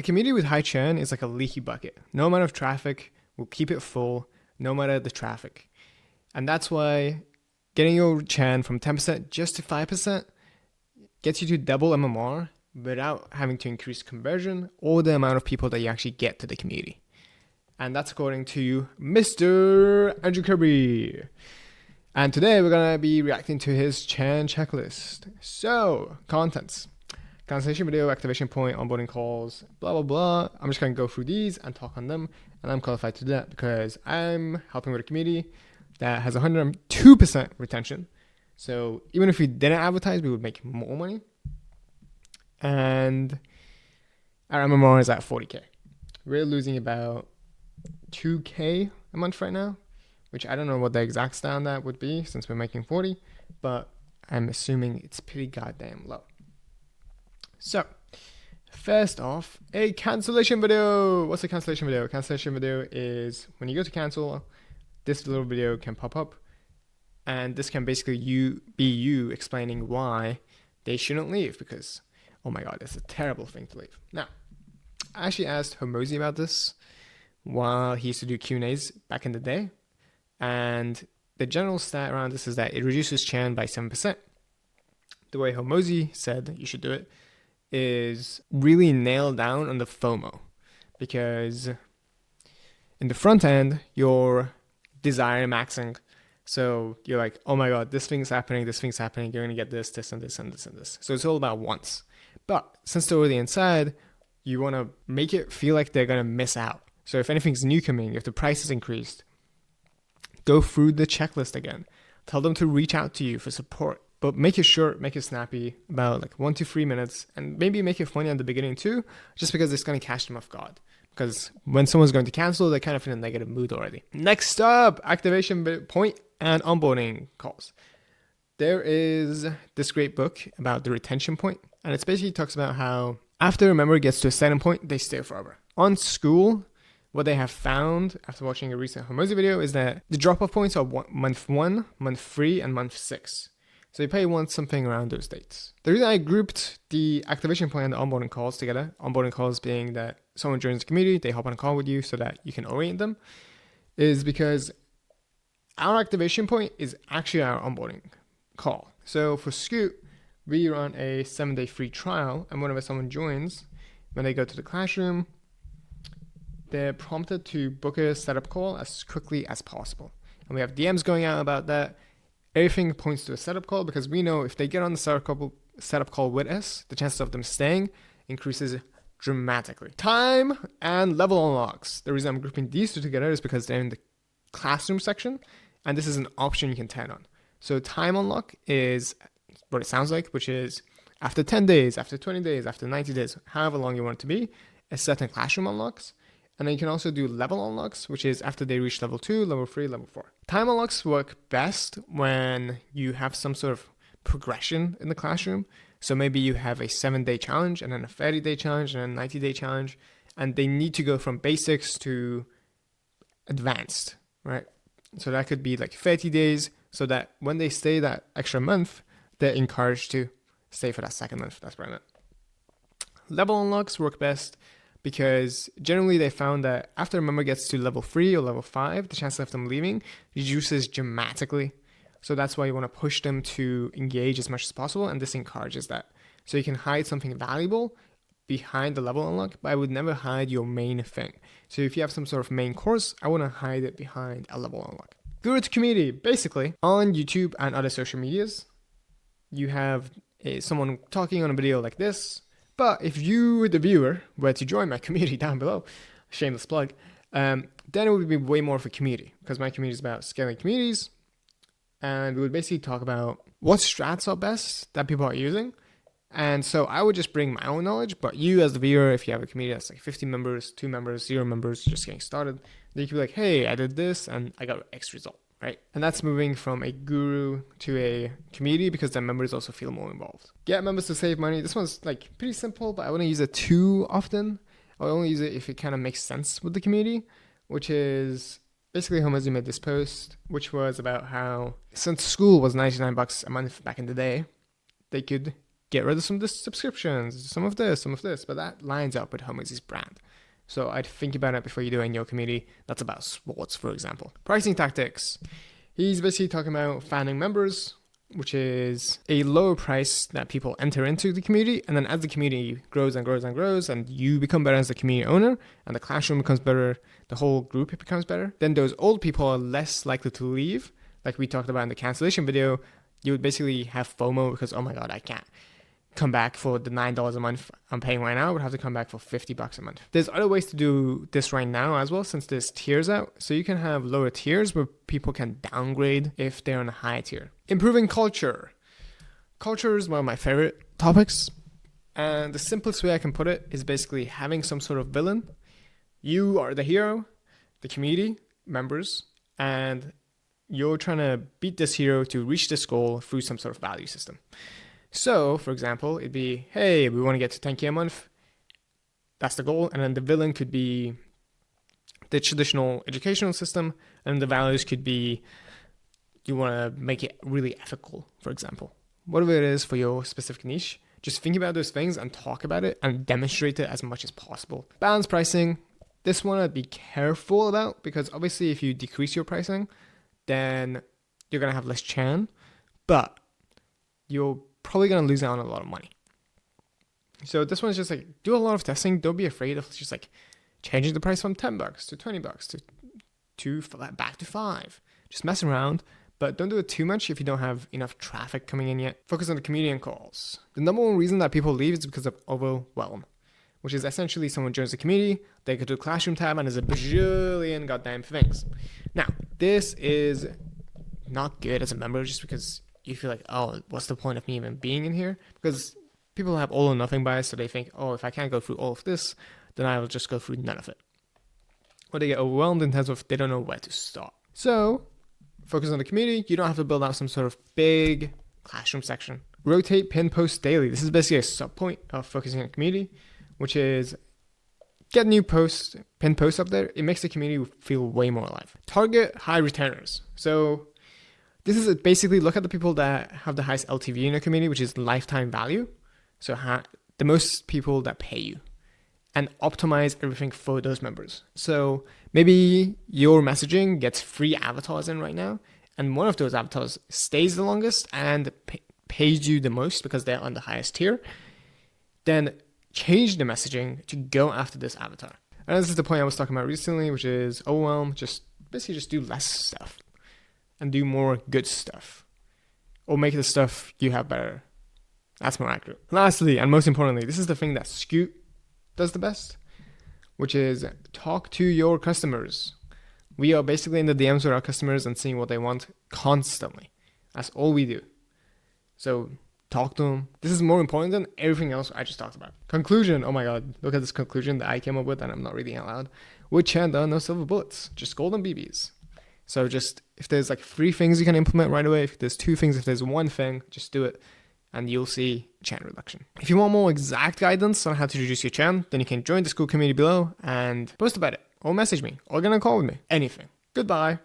A community with high churn is like a leaky bucket. No amount of traffic will keep it full, no matter the traffic. And that's why getting your churn from 10% just to 5% gets you to double MMR without having to increase conversion or the amount of people that you actually get to the community. And that's according to Mr. Andrew Kirby. And today we're going to be reacting to his churn checklist. So, contents. Cancellation video, activation point, onboarding calls, blah, blah, blah. I'm just going to go through these and talk on them. And I'm qualified to do that because I'm helping with a community that has 102% retention. So even if we didn't advertise, we would make more money. And our MMR is at 40K. We're losing about 2K a month right now, which I don't know what the exact stat on that would be since we're making 40, but I'm assuming it's pretty goddamn low. So, first off, a cancellation video. What's a cancellation video? A cancellation video is when you go to cancel, this little video can pop up, and this can basically be you explaining why they shouldn't leave, because, oh my god, it's a terrible thing to leave. Now, I actually asked Homozy about this while he used to do Q&As back in the day, and the general stat around this is that it reduces churn by 7%. The way Homozy said you should do it is really nail down on the FOMO, because in the front end, you're desire maxing. So you're like, oh my god, this thing's happening, you're going to get this, this, and this, and this, and this. So it's all about wants. But since they're already inside, you want to make it feel like they're going to miss out. So if anything's new coming, if the price is increased, go through the checklist again. Tell them to reach out to you for support. But make it short, make it snappy, about like 1 to 3 minutes, and maybe make it funny at the beginning too, just because it's going to catch them off guard. Because when someone's going to cancel, they're kind of in a negative mood already. Next up, activation point and onboarding calls. There is this great book about the retention point, and it basically talks about how after a member gets to a certain point, they stay forever. On Skool, what they have found after watching a recent Homozy video is that the drop-off points are month 1, month 3, and month 6. So you probably want something around those dates. The reason I grouped the activation point and the onboarding calls together, onboarding calls being that someone joins the community, they hop on a call with you so that you can orient them, is because our activation point is actually our onboarding call. So for Scoot, we run a 7-day free trial, and whenever someone joins, when they go to the classroom, they're prompted to book a setup call as quickly as possible. And we have DMs going out about that. Everything points to a setup call because we know if they get on the setup call with us, the chances of them staying increases dramatically. Time and level unlocks. The reason I'm grouping these two together is because they're in the classroom section, and this is an option you can turn on. So time unlock is what it sounds like, which is after 10 days, after 20 days, after 90 days, however long you want it to be, a certain classroom unlocks. And then you can also do level unlocks, which is after they reach level 2, level 3, level 4. Time unlocks work best when you have some sort of progression in the classroom. So maybe you have a 7-day challenge and then a 30-day challenge and a 90-day challenge, and they need to go from basics to advanced, right? So that could be like 30 days so that when they stay that extra month, they're encouraged to stay for that second month. That's what I meant. Level unlocks work best because generally they found that after a member gets to level 3 or level 5, the chance of them leaving reduces dramatically. So that's why you want to push them to engage as much as possible, and this encourages that. So you can hide something valuable behind the level unlock, but I would never hide your main thing. So if you have some sort of main course, I want to hide it behind a level unlock. Guru to community. Basically, on YouTube and other social medias, you have someone talking on a video like this. But if you, the viewer, were to join my community down below, shameless plug, then it would be way more of a community, because my community is about scaling communities. And we would basically talk about what strats are best that people are using. And so I would just bring my own knowledge, but you as the viewer, if you have a community that's like 50 members, 2 members, 0 members, just getting started, then you can be like, hey, I did this and I got X result, right? And that's moving from a guru to a community because the members also feel more involved. Get members to save money. This one's like pretty simple, but I wouldn't use it too often. I would only use it if it kind of makes sense with the community, which is basically Homozy made this post, which was about how since Skool was $99 a month back in the day, they could get rid of some of the subscriptions, some of this, but that lines up with Homozy's brand. So I'd think about it before you do it in your community. That's about sports, for example. Pricing tactics. He's basically talking about founding members, which is a lower price that people enter into the community. And then as the community grows and grows and grows, and you become better as the community owner, and the classroom becomes better, the whole group becomes better, then those old people are less likely to leave. Like we talked about in the cancellation video, you would basically have FOMO because, oh my God, I can't come back for the $9 a month I'm paying right now. I would have to come back for $50 a month. There's other ways to do this right now as well, since there's tiers out. So you can have lower tiers where people can downgrade if they're on a high tier. Improving culture. Culture is one of my favorite topics. And the simplest way I can put it is basically having some sort of villain. You are the hero, the community members, and you're trying to beat this hero to reach this goal through some sort of value system. So, for example, it'd be, hey, we want to get to 10K a month. That's the goal. And then the villain could be the traditional educational system. And the values could be, you want to make it really ethical, for example. Whatever it is for your specific niche, just think about those things and talk about it and demonstrate it as much as possible. Balanced pricing. This one I'd be careful about because obviously if you decrease your pricing, then you're going to have less churn. But you're probably going to lose out on a lot of money. So this one's just like, do a lot of testing. Don't be afraid of just like changing the price from $10 to $20 to back to $5. Just mess around, but don't do it too much if you don't have enough traffic coming in yet. Focus on the community and calls. The number one reason that people leave is because of overwhelm, which is essentially someone joins the community, they go to the classroom tab and there's a bajillion goddamn things. Now, this is not good as a member just because you feel like, oh, what's the point of me even being in here? Because people have all or nothing bias, so they think, oh, if I can't go through all of this, then I will just go through none of it. Or they get overwhelmed in terms of they don't know where to start. So, focus on the community. You don't have to build out some sort of big classroom section. Rotate pin posts daily. This is basically a sub point of focusing on the community, which is get new posts, pin posts up there. It makes the community feel way more alive. Target high returners. So, this is basically look at the people that have the highest LTV in your community, which is lifetime value. So the most people that pay you, and optimize everything for those members. So maybe your messaging gets free avatars in right now, and one of those avatars stays the longest and pays you the most because they're on the highest tier. Then change the messaging to go after this avatar. And this is the point I was talking about recently, which is overwhelm. Just do less stuff. And do more good stuff. Or make the stuff you have better. That's more accurate. Lastly, and most importantly, this is the thing that Skool does the best, which is talk to your customers. We are basically in the DMs with our customers and seeing what they want constantly. That's all we do. So talk to them. This is more important than everything else I just talked about. Conclusion. Oh my God. Look at this conclusion that I came up with and I'm not reading out loud. With Churn, there are no silver bullets. Just golden BBs. So just, if there's like 3 things you can implement right away, if there's 2 things, if there's 1 thing, just do it and you'll see churn reduction. If you want more exact guidance on how to reduce your churn, then you can join the Skool community below and post about it or message me or get on a call with me. Anything. Goodbye.